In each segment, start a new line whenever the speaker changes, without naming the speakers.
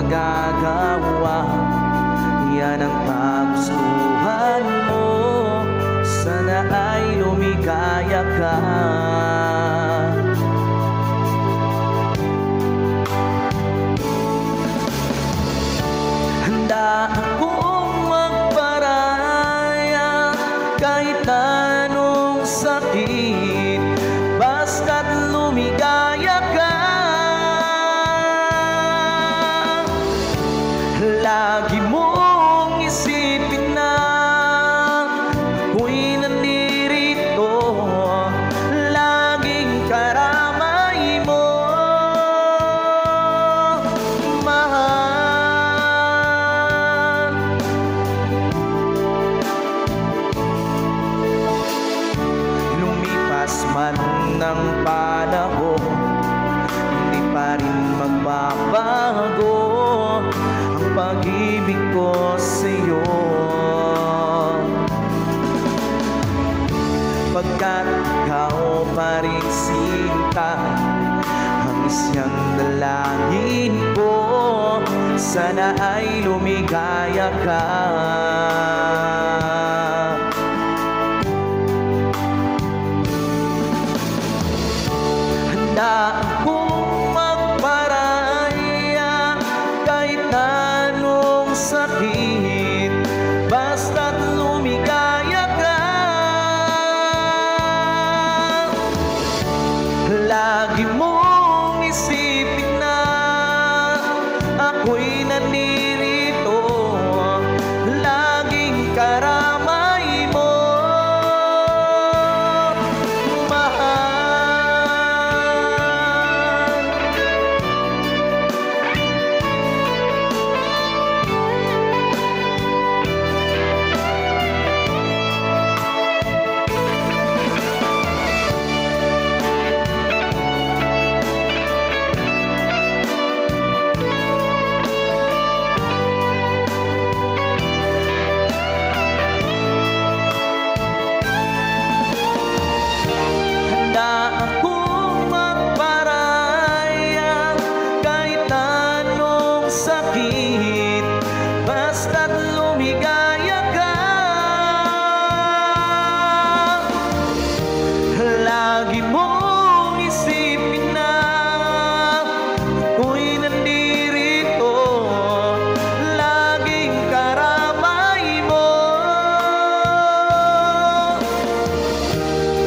magagawa. Yan ang kagustuhan mo, sana ay lumigaya ka. Handa akong magparaya kahit anong sakit, basta't lumigaya ka. Lagi mong isipin na ako'y nandirito, laging karamay mo, mahal. Lumipas man ng panahon, hindi pa rin magbabago ang pag-ibig ko sa'yo, pagkat ikaw pa rin sinta ang isang dalangin ko, sana ay lumigaya ka. Handa akong magparaya kahit anong sakit, basta't lumigaya ka. Lagi mong isipin na ako'y nandirito, laging karamay mo, mahal. Handa akong magparaya kahit anong sakit, basta't lumigaya ka. Lagi mong isipin na ako'y nandirito, laging karamay mo.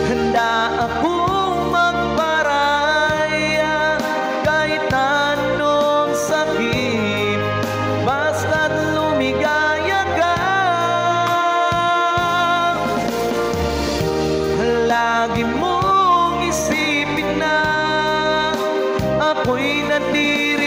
Handa akong magparaya kahit anong sakit, basta't lumigaya ka. Lagi mong isipin na ako'y nandirito,